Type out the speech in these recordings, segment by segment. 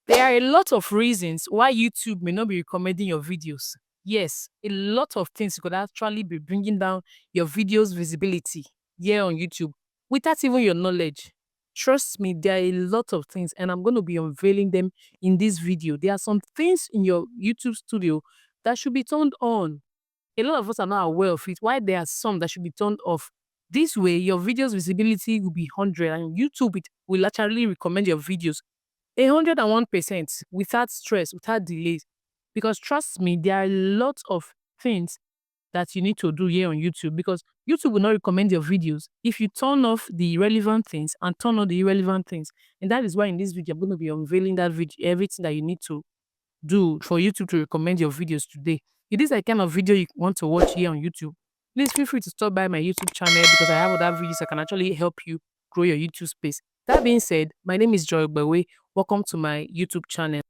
There are a lot of reasons why YouTube may not be recommending your videos. Yes, a lot of things could actually be bringing down your videos visibility here on YouTube without even your knowledge. Trust me, there are a lot of things, and I'm going to be unveiling them in this video. There are some things in your YouTube studio that should be turned on. A lot of us are not aware of it, why there are some that should be turned off. This way, your video's visibility will be 100, and YouTube will actually recommend your videos 101% without stress, without delays. Because trust me, there are a lot of things that you need to do here on YouTube because YouTube will not recommend your videos if you turn off the irrelevant things and turn on the irrelevant things. And that is why in this video, I'm going to be unveiling that video, everything that you need to do for YouTube to recommend your videos today. If this is the kind of video you want to watch here on YouTube, please feel free to stop by my YouTube channel because I have other videos that can actually help you grow your YouTube space. That being said, my name is Joy Bewe. Welcome to my YouTube channel.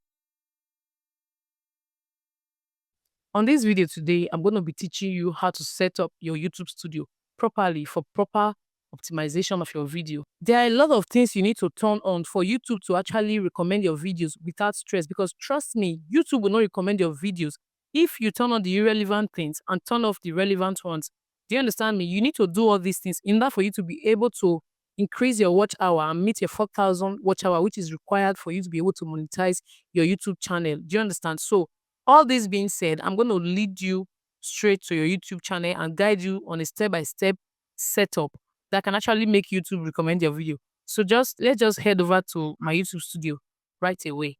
On this video today, I'm going to be teaching you how to set up your YouTube studio properly for proper optimization of your video. There are a lot of things you need to turn on for YouTube to actually recommend your videos without stress because trust me, YouTube will not recommend your videos if you turn on the irrelevant things and turn off the relevant ones. Do you understand me? You need to do all these things in order for you to be able to increase your watch hour and meet your 4,000 watch hour, which is required for you to be able to monetize your YouTube channel. Do you understand? So all this being said, I'm going to lead you straight to your YouTube channel and guide you on a step-by-step setup that can actually make YouTube recommend your video. So let's just head over to my YouTube studio right away.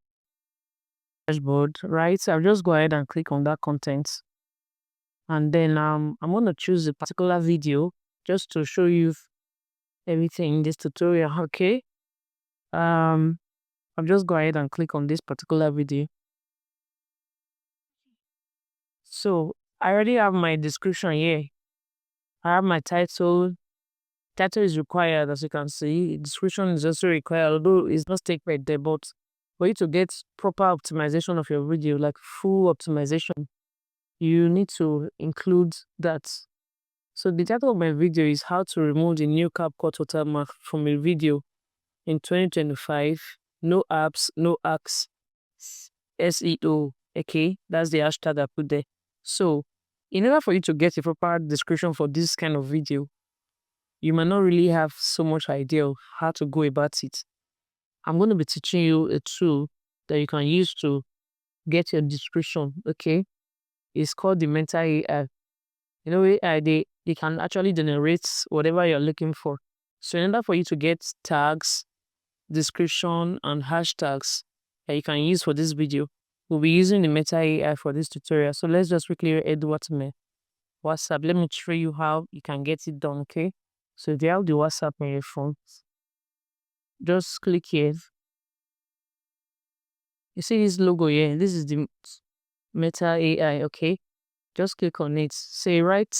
Dashboard, right? So I'll just go ahead and click on that content. And then I'm going to choose a particular video just to show you everything in this tutorial, okay? I'll just go ahead and click on this particular video. So I already have my description here. I have my title. Title is required, as you can see. Description is also required, although it's not stated right there. But for you to get proper optimization of your video, like full optimization, you need to include that. So the title of my video is how to remove the new CapCut watermark from a video in 2025. No apps, no hacks, SEO. Okay, that's the hashtag I put there. So in order for you to get a proper description for this kind of video, you might not really have so much idea of how to go about it. I'm going to be teaching you a tool that you can use to get your description, okay? It's called the Meta AI. You know, AI, they can actually generate whatever you're looking for. So in order for you to get tags, description, and hashtags that you can use for this video, we'll be using the Meta AI for this tutorial. So let's just quickly head over to my WhatsApp. Let me show you how you can get it done, okay? So if you have the WhatsApp on your phone, just click here. You see this logo here? This is the Meta AI, okay? Just click on it. Say write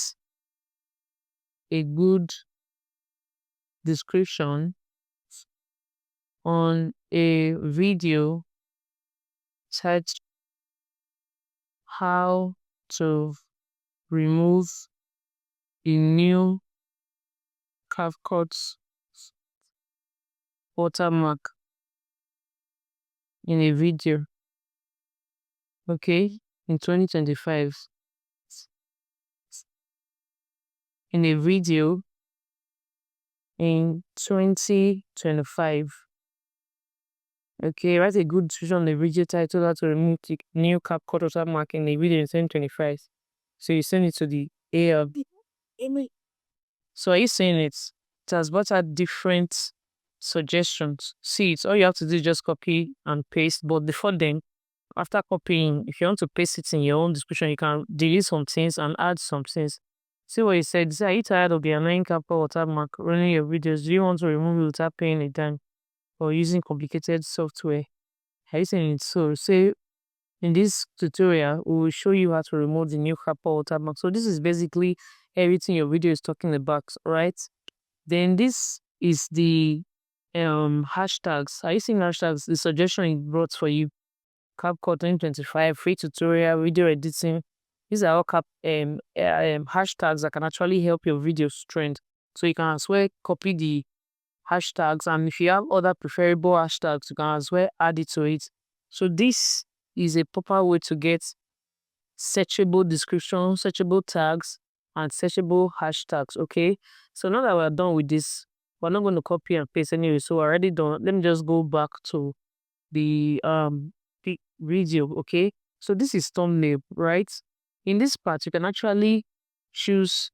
a good description on a video titled how to remove a new CapCut watermark in a video, okay, in 2025. In a video in 2025. Okay, write a good description on the video title how to remove the new CapCut watermark in a video in 2025. So you send it to the AI. So are you saying it? It has brought out different suggestions. See it. All you have to do is just copy and paste. But before then, after copying, if you want to paste it in your own description, you can delete some things and add some things. See what he said. Say, are you tired of the annoying CapCut watermark running your videos? Do you want to remove it without paying a dime or using complicated software? Are you saying it? So say in this tutorial, we will show you how to remove the new CapCut watermark. So this is basically everything your video is talking about, right? Then this is the hashtags. Are you seeing hashtags? The suggestion it brought for you. CapCut 2025 free tutorial video editing. These are all hashtags that can actually help your videos trend. So you can as well copy the hashtags, and if you have other preferable hashtags, you can as well add it to it. So this is a proper way to get searchable description, searchable tags, and searchable hashtags. Okay. So now that we're done with this, we're not going to copy and paste anyway. So we're already done. Let me just go back to the video. Okay. So this is thumbnail, right? In this part, you can actually choose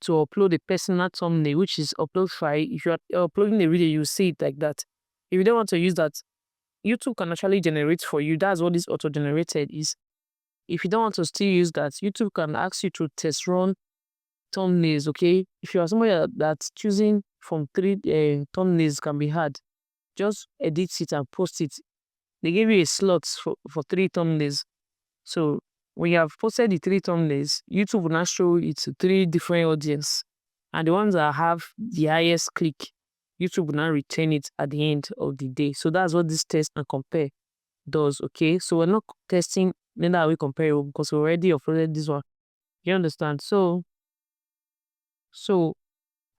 to upload a personal thumbnail, which is upload file. If you're uploading a video, you see it like that. If you don't want to use that, YouTube can actually generate for you. That's what this auto-generated is. If you don't want to still use that, YouTube can ask you to test run thumbnails, okay? If you are somebody that's choosing from 3 thumbnails can be hard, just edit it and post it. They give you a slot for 3 thumbnails. So when you have posted the 3 thumbnails, YouTube will now show it to 3 different audience. And the ones that have the highest click, YouTube will now retain it at the end of the day. So that's what this test and compare does, okay? So we're not testing, neither are we comparing because we already uploaded this one. You understand? So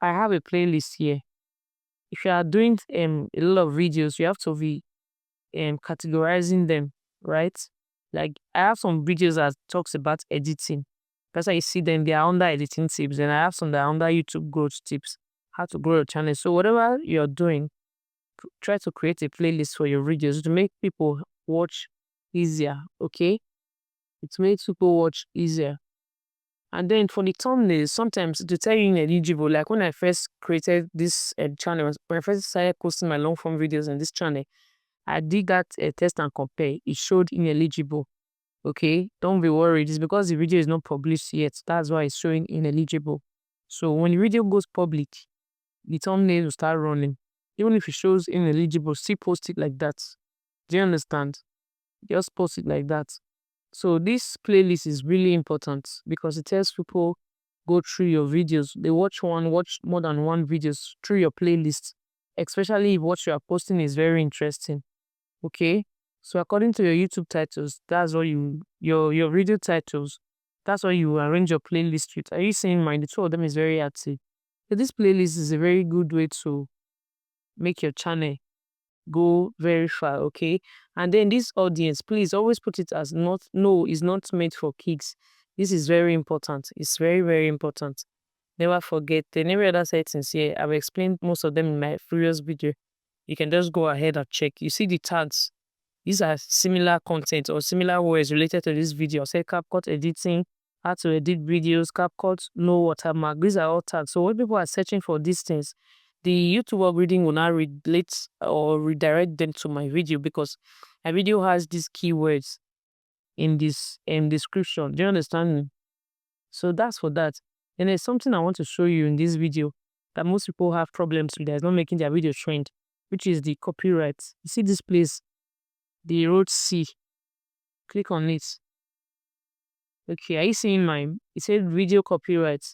I have a playlist here. If you are doing a lot of videos, you have to be categorizing them, right? Like I have some videos that talks about editing. That's why you see them, they are under editing tips, and I have some that are under YouTube growth tips, how to grow your channel. So whatever you're doing, try to create a playlist for your videos to make people watch easier, okay? It makes people watch easier. And then for the thumbnails, sometimes to tell you ineligible, like when I first created this channel, when I first started posting my long form videos on this channel, I did that test and compare. It showed ineligible. Okay, don't be worried. It's because the video is not published yet. That's why it's showing ineligible. So when the video goes public, the thumbnail will start running. Even if it shows ineligible, still post it like that. Do you understand? Just post it like that. So this playlist is really important because it tells people go through your videos. They watch more than one videos through your playlist, especially if what you are posting is very interesting. Okay. So according to your YouTube titles, that's what your video titles, that's what you arrange your playlist with. Are you seeing mine? The two of them is very active. So this playlist is a very good way to make your channel go very far, okay? And then this audience, please always put it as is not made for kids. This is very important. It's very, very important. Never forget. Then every other settings here, I've explained most of them in my previous video. You can just go ahead and check. You see the tags. These are similar content or similar words related to this video. Say CapCut editing, how to edit videos, CapCut, no watermark. These are all tags. So when people are searching for these things, the YouTube algorithm will now relate or redirect them to my video because my video has these keywords in this description. Do you understand me? So that's for that. And there's something I want to show you in this video that most people have problems with that's not making their video trend, which is the copyright. You see this place, the road C. Click on it. Okay, are you seeing mine? It said video copyright.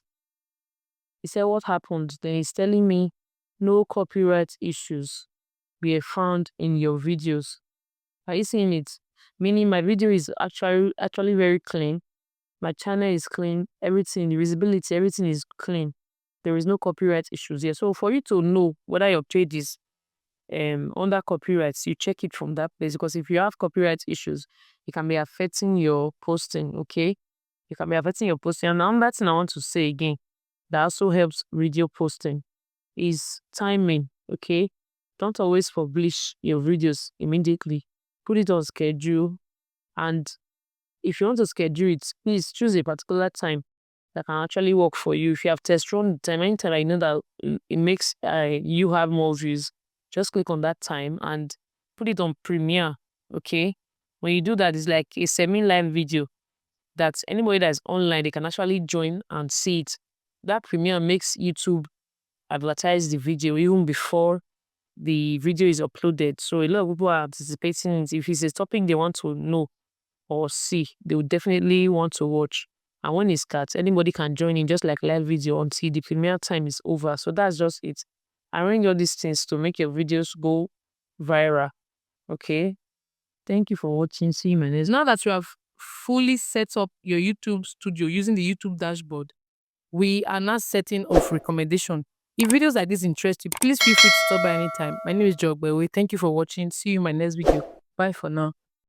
It said what happened. Then it's telling me no copyright issues were found in your videos. Are you seeing it? Meaning my video is actually very clean. My channel is clean. Everything, the visibility, everything is clean. There is no copyright issues here. So for you to know whether your page is under copyrights, you check it from that place, because if you have copyright issues, it can be affecting your posting, okay? It can be affecting your posting. And another thing I want to say again that also helps video posting is timing, okay? Don't always publish your videos immediately. Put it on schedule, and if you want to schedule it, please choose a particular time that can actually work for you. If you have test run the time, anytime I know that it makes you have more views, just click on that time and put it on Premiere, okay? When you do that, it's like a semi-live video that anybody that is online, they can actually join and see it. That Premiere makes YouTube advertise the video even before the video is uploaded. So a lot of people are anticipating it. If it's a topic they want to know or see, they will definitely want to watch. And when it starts, anybody can join in just like live video until the premiere time is over. So that's just it. Arrange all these things to make your videos go viral. Okay. Thank you for watching. See you in my next. Now that you have fully set up your YouTube studio using the YouTube dashboard, we are now setting off recommendation. If videos like this interest you, please feel free to stop by anytime. My name is Jogbewe. Thank you for watching. See you in my next video. Bye for now.